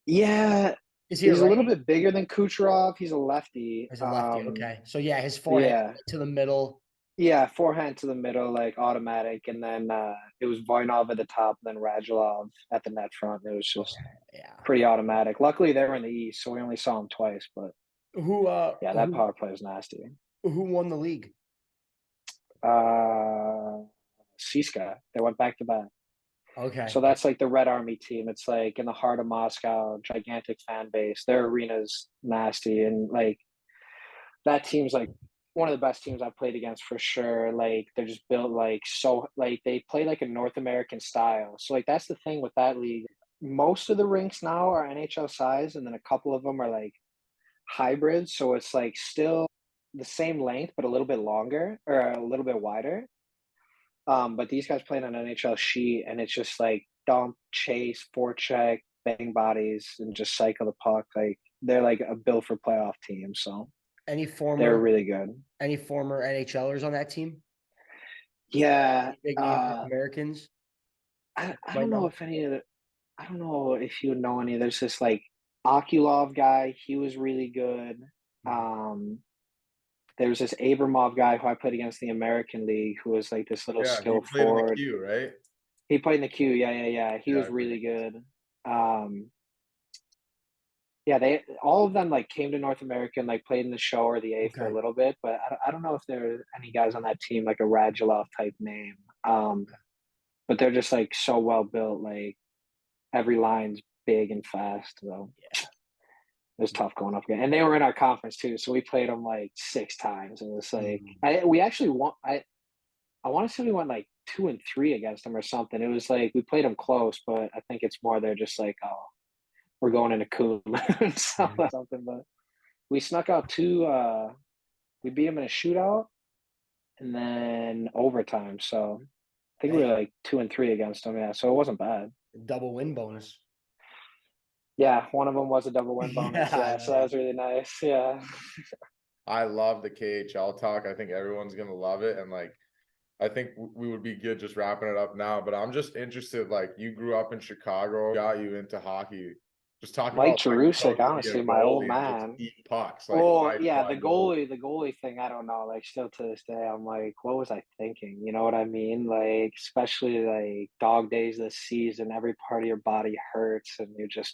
[SPEAKER 2] yeah,
[SPEAKER 1] Is he a
[SPEAKER 2] he's a little
[SPEAKER 1] righty?
[SPEAKER 2] bit bigger than Kucherov. He's a lefty.
[SPEAKER 1] He's a lefty, okay. So, yeah, his forehand
[SPEAKER 2] Yeah,
[SPEAKER 1] to the middle.
[SPEAKER 2] yeah, forehand to the middle, like automatic, and then it was Voinov at the top, and then Radulov at the net front. It was just
[SPEAKER 1] Okay, yeah.
[SPEAKER 2] pretty automatic. Luckily, they were in the East, so we only saw him twice. But
[SPEAKER 1] Who,
[SPEAKER 2] yeah, that power play was nasty.
[SPEAKER 1] who won the league?
[SPEAKER 2] Siska, they went back to back.
[SPEAKER 1] Okay.
[SPEAKER 2] So that's like the Red Army team. It's like in the heart of Moscow, gigantic fan base. Their arena's nasty, and like that team's like one of the best teams I've played against for sure. Like they're just built like so, like they play like a North American style. So like that's the thing with that league. Most of the rinks now are NHL size, and then a couple of them are like hybrids. So it's like still the same length, but a little bit longer or a little bit wider. But these guys playing on an NHL sheet, and it's just like dump, chase, forecheck, bang bodies, and just cycle the puck. Like they're like a built for playoff team. So
[SPEAKER 1] Any
[SPEAKER 2] they're
[SPEAKER 1] former
[SPEAKER 2] really good.
[SPEAKER 1] any former NHLers on that team?
[SPEAKER 2] Yeah.
[SPEAKER 1] Big name North Americans?
[SPEAKER 2] I
[SPEAKER 1] Might
[SPEAKER 2] don't know
[SPEAKER 1] know?
[SPEAKER 2] if any of the, I don't know if you know any. There's this like Akulov guy. He was really good.
[SPEAKER 1] Mhm.
[SPEAKER 2] There's this Abramov guy who I played against in the American League, who was like this little
[SPEAKER 3] Yeah, he
[SPEAKER 2] skill
[SPEAKER 3] played in the
[SPEAKER 2] forward.
[SPEAKER 3] queue, right?
[SPEAKER 2] He played in the queue. Yeah, yeah, yeah. He
[SPEAKER 3] Yeah,
[SPEAKER 2] was really good. Um, yeah, they all of them like came to North America and like played in the show or the A for a
[SPEAKER 1] Okay.
[SPEAKER 2] little bit, but I don't know if there are any guys on that team like a Radulov type name. But they're just like so well built. Like every line's big and fast. So
[SPEAKER 1] Yeah.
[SPEAKER 2] it was tough going up again. And they were in our conference too, so we played them like 6 times. And it's like
[SPEAKER 1] Mhm.
[SPEAKER 2] we actually won. I want to say we went like 2-3 against them or something. It was like we played them close, but I think it's more they're just like, oh, we're going into Kunlun something. But we snuck out two. We beat them in a shootout and then overtime. So I think we
[SPEAKER 1] Hey,
[SPEAKER 2] were like 2-3 against them. Yeah, so it wasn't bad.
[SPEAKER 1] double win bonus.
[SPEAKER 2] Yeah, one of them was a double win bonus. Yeah, so that was really nice. Yeah.
[SPEAKER 3] I love the KHL talk. I think everyone's gonna love it, and like I think we would be good just wrapping it up now. But I'm just interested. Like you grew up in Chicago, got you into hockey. Just talk
[SPEAKER 2] Mike
[SPEAKER 3] about what it
[SPEAKER 2] Jurusik,
[SPEAKER 3] felt to be a
[SPEAKER 2] honestly, my old
[SPEAKER 3] goalie and just
[SPEAKER 2] man.
[SPEAKER 3] eat pucks like
[SPEAKER 2] Well,
[SPEAKER 3] five
[SPEAKER 2] yeah,
[SPEAKER 3] fly goals.
[SPEAKER 2] the goalie thing, I don't know. Like, still to this day, I'm like, what was I thinking? You know what I mean? Like, especially like dog days this season, every part of your body hurts, and you're just,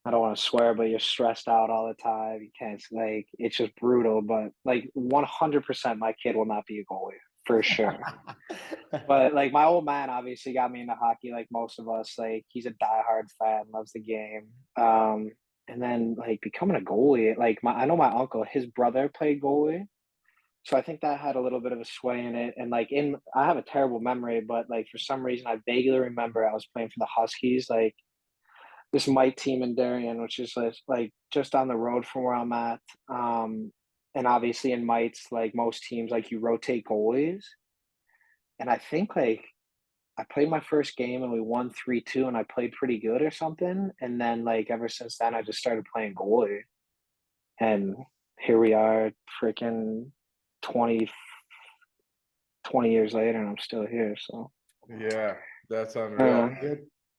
[SPEAKER 2] I don't want to swear, but you're stressed out all the time. You can't, like, it's just brutal. But like, 100%, my kid will not be a goalie for sure. But like, my old man obviously got me into hockey, like most of us. Like, he's a diehard fan, loves the game. And then like becoming a goalie, like I know my uncle, his brother played goalie. So I think that had a little bit of a sway in it. And like I have a terrible memory, but like for some reason I vaguely remember I was playing for the Huskies, like this Mike team in Darien, which is like just down the road from where I'm at. And obviously in Mites, like most teams, like you rotate goalies. And I think like I played my first game and we won 3-2 and I played pretty good or something. And then like ever since then I just started playing goalie. And here we are freaking 20 20 years later and I'm still here. So
[SPEAKER 3] Yeah, that's unreal.
[SPEAKER 2] uh,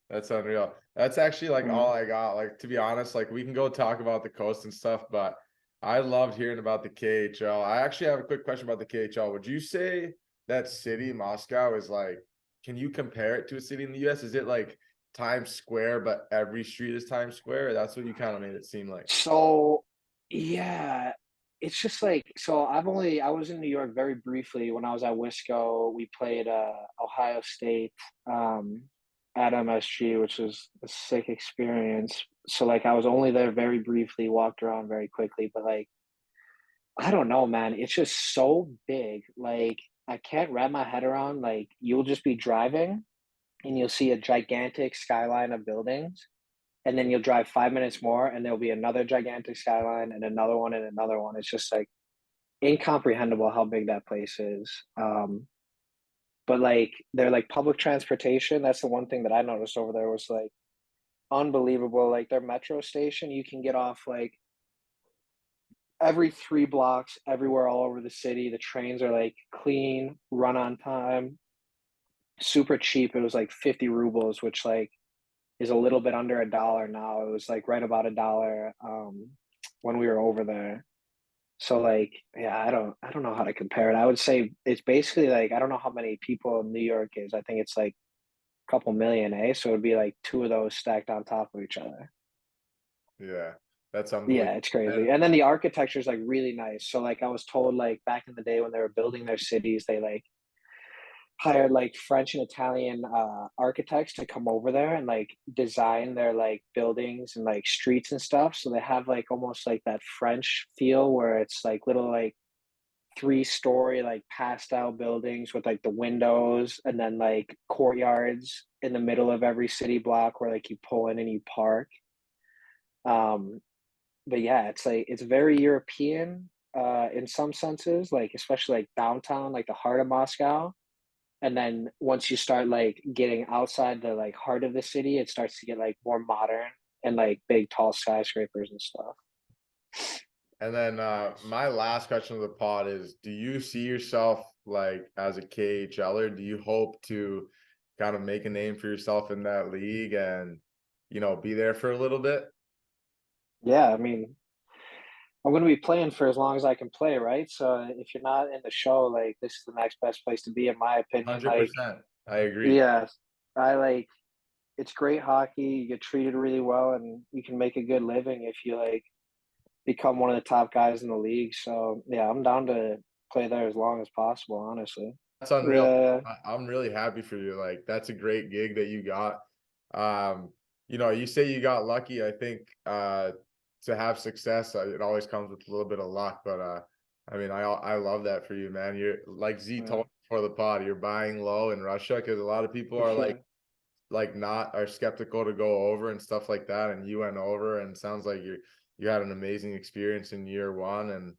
[SPEAKER 3] That's unreal. That's actually like
[SPEAKER 2] mm.
[SPEAKER 3] all I got. Like, to be honest, like we can go talk about the coast and stuff, but I loved hearing about the KHL. I actually have a quick question about the KHL. Would you say that city, Moscow, is like, can you compare it to a city in the US? Is it like Times Square, but every street is Times Square? That's what you kind of made it seem like.
[SPEAKER 2] So yeah, it's just like so I was in New York very briefly when I was at Wisco. We played Ohio State at MSG, which was a sick experience. So like I was only there very briefly, walked around very quickly, but like I don't know, man. It's just so big. Like I can't wrap my head around like you'll just be driving and you'll see a gigantic skyline of buildings and then you'll drive 5 minutes more and there'll be another gigantic skyline and another one and another one. It's just like incomprehensible how big that place is. But like they're like public transportation. That's the one thing that I noticed over there was like unbelievable. Like their metro station, you can get off like every 3 blocks, everywhere all over the city. The trains are like clean, run on time, super cheap. It was like 50 rubles, which like is a little bit under $1 now. It was like right about $1 when we were over there. So like yeah, I don't know how to compare it. I would say it's basically like I don't know how many people New York is. I think it's like a couple million, eh? So it'd be like two of those stacked on top of each other.
[SPEAKER 3] Yeah, that's
[SPEAKER 2] Yeah,
[SPEAKER 3] unbelievable.
[SPEAKER 2] it's crazy.
[SPEAKER 3] And
[SPEAKER 2] And then the architecture is like really nice. So like I was told like back in the day when they were building their cities, they like hired like French and Italian architects to come over there and like design their like buildings and like streets and stuff. So they have like almost like that French feel where it's like little like 3-story like pastel buildings with like the windows and then like courtyards in the middle of every city block where like you pull in and you park. Um, but yeah, it's like it's very European in some senses, like especially like downtown, like the heart of Moscow. And then once you start like getting outside the like heart of the city, it starts to get like more modern and like big tall skyscrapers and stuff.
[SPEAKER 3] And then my last question of the pod is, do you see yourself like as a KHLer? Do you hope to kind of make a name for yourself in that league and, be there for a little bit?
[SPEAKER 2] Yeah, I mean, I'm going to be playing for as long as I can play, right? So if you're not in the show, like this is the next best place to be, in my opinion. Like,
[SPEAKER 3] 100%. I agree.
[SPEAKER 2] yeah, I like it's great hockey. You get treated really well, and you can make a good living if you like become one of the top guys in the league. So yeah, I'm down to play there as long as possible, honestly.
[SPEAKER 3] That's unreal.
[SPEAKER 2] Yeah,
[SPEAKER 3] I'm really happy for you. Like, that's a great gig that you got. You say you got lucky. I think to have success, it always comes with a little bit of luck. But I mean, I love that for you, man. You're like Z
[SPEAKER 2] yeah,
[SPEAKER 3] told before the pod. You're buying low in Russia because a lot of people are are skeptical to go over and stuff like that. And you went over, and sounds like you had an amazing experience in year one. And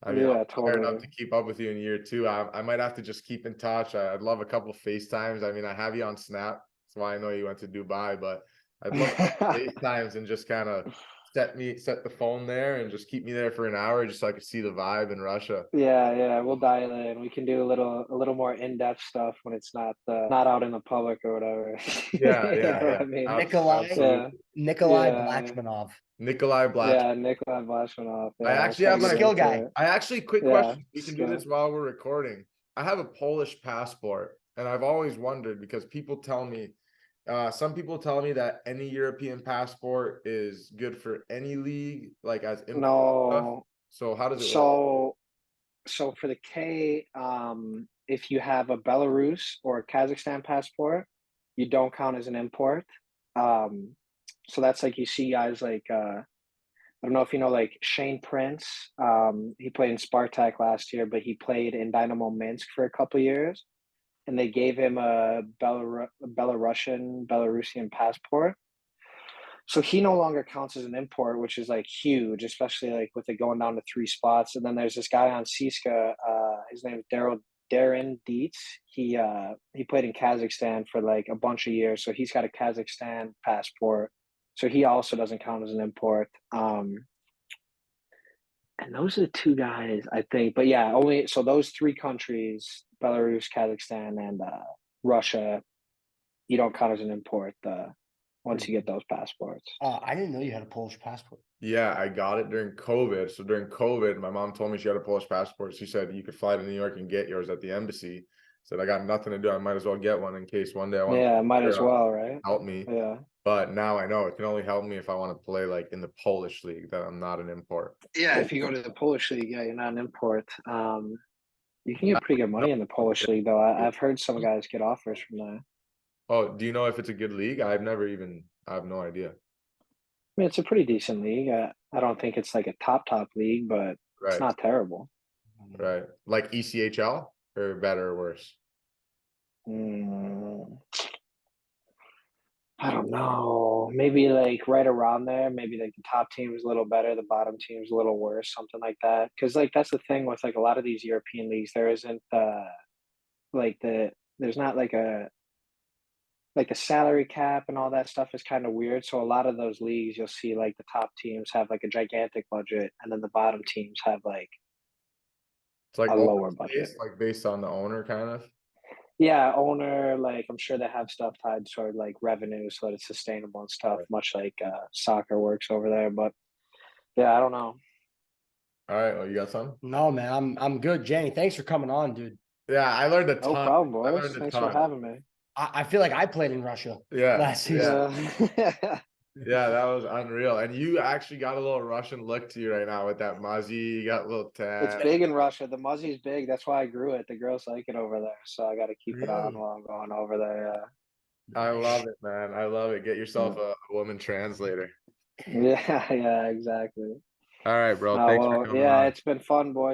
[SPEAKER 3] I mean, I'm
[SPEAKER 2] yeah,
[SPEAKER 3] fired up
[SPEAKER 2] totally.
[SPEAKER 3] to keep up with you in year two. I might have to just keep in touch. I'd love a couple FaceTimes. I mean, I have you on Snap. That's why I know you went to Dubai, but I'd love a couple FaceTimes and just kind of set the phone there and just keep me there for an hour just so I could see the vibe in Russia.
[SPEAKER 2] Yeah, yeah, we'll dial in. We can do a little more in-depth stuff when it's not out in the public or whatever.
[SPEAKER 3] Yeah,
[SPEAKER 2] You
[SPEAKER 3] yeah,
[SPEAKER 2] know what
[SPEAKER 3] yeah.
[SPEAKER 2] I mean?
[SPEAKER 1] Nikolai
[SPEAKER 2] Yeah,
[SPEAKER 3] Absolutely.
[SPEAKER 1] Nikolai
[SPEAKER 2] yeah,
[SPEAKER 1] Blachmanov.
[SPEAKER 3] Nikolai Black.
[SPEAKER 2] yeah. Nikolai Blashmanov.
[SPEAKER 3] I
[SPEAKER 2] Yeah, I'll
[SPEAKER 3] actually
[SPEAKER 2] try to
[SPEAKER 3] have
[SPEAKER 2] get
[SPEAKER 3] my
[SPEAKER 1] Skill
[SPEAKER 2] into
[SPEAKER 1] guy.
[SPEAKER 2] it.
[SPEAKER 3] quick
[SPEAKER 2] Yeah,
[SPEAKER 3] question. We can do
[SPEAKER 2] skill.
[SPEAKER 3] this while we're recording. I have a Polish passport, and I've always wondered because some people tell me that any European passport is good for any league, like as import stuff.
[SPEAKER 2] No,
[SPEAKER 3] So how does it work?
[SPEAKER 2] so so for the K, if you have a Belarus or a Kazakhstan passport, you don't count as an import. Um, so that's like you see guys like I don't know if you know like Shane Prince. He played in Spartak last year, but he played in Dynamo Minsk for a couple years, and they gave him a Belarusian passport. So he no longer counts as an import, which is like huge, especially like with it going down to 3 spots. And then there's this guy on Siska. His name is Darren Dietz. He played in Kazakhstan for like a bunch of years, so he's got a Kazakhstan passport. So he also doesn't count as an import. And those are the two guys, I think. But yeah, only so those 3 countries, Belarus, Kazakhstan, and Russia, you don't count as an import once you get those passports.
[SPEAKER 1] I didn't know you had a Polish passport.
[SPEAKER 3] Yeah, I got it during COVID. So during COVID, my mom told me she had a Polish passport. She said you could fly to New York and get yours at the embassy. Said I got nothing to do. I might as well get one in case one day I want
[SPEAKER 2] Yeah,
[SPEAKER 3] to
[SPEAKER 2] might as well, right?
[SPEAKER 3] help me.
[SPEAKER 2] Yeah.
[SPEAKER 3] But now I know it can only help me if I want to play like in the Polish league, that I'm not an import.
[SPEAKER 2] Yeah, if you go to the Polish league, yeah, you're not an import. You can get pretty good money in the Polish league, though. I've heard some guys get offers from there.
[SPEAKER 3] Oh, do you know if it's a good league? I have no idea.
[SPEAKER 2] I mean, it's a pretty decent league. I don't think it's like a top league, but it's
[SPEAKER 3] Right,
[SPEAKER 2] not terrible.
[SPEAKER 3] right. Like ECHL or better or worse?
[SPEAKER 2] I don't know. Maybe like right around there. Maybe like the top team is a little better, the bottom team is a little worse, something like that. Because like that's the thing with like a lot of these European leagues, there isn't like there's not like the salary cap and all that stuff is kind of weird. So a lot of those leagues, you'll see like the top teams have like a gigantic budget, and then the bottom teams have like
[SPEAKER 3] It's like
[SPEAKER 2] a lower
[SPEAKER 3] owner's
[SPEAKER 2] budget.
[SPEAKER 3] based, like based on the owner, kind of.
[SPEAKER 2] Yeah, owner, like I'm sure they have stuff tied toward like revenue so that it's sustainable and stuff,
[SPEAKER 3] Right.
[SPEAKER 2] much like soccer works over there. But yeah, I don't know.
[SPEAKER 3] All right. Well, you got some?
[SPEAKER 1] No, man, I'm good. Janny, thanks for coming on, dude.
[SPEAKER 3] Yeah, I learned a
[SPEAKER 2] No
[SPEAKER 3] ton.
[SPEAKER 2] problem,
[SPEAKER 3] I
[SPEAKER 2] boys.
[SPEAKER 3] learned a
[SPEAKER 2] Thanks for
[SPEAKER 3] ton.
[SPEAKER 2] having me.
[SPEAKER 1] I feel like I played in Russia
[SPEAKER 3] Yeah,
[SPEAKER 1] last season.
[SPEAKER 2] Yeah.
[SPEAKER 3] yeah, that was unreal. And you actually got a little Russian look to you right now with that muzzy. You got a little
[SPEAKER 2] It's
[SPEAKER 3] tat.
[SPEAKER 2] big in Russia. The muzzy's big. That's why I grew it. The girls like it over there, so I got to keep it on
[SPEAKER 3] Really?
[SPEAKER 2] while I'm going over there.
[SPEAKER 3] I love it, man. I love it. Get yourself a woman translator.
[SPEAKER 2] Yeah, yeah, exactly.
[SPEAKER 3] All right, bro. Thanks for
[SPEAKER 2] Well,
[SPEAKER 3] coming
[SPEAKER 2] yeah,
[SPEAKER 3] on.
[SPEAKER 2] it's been fun, boys.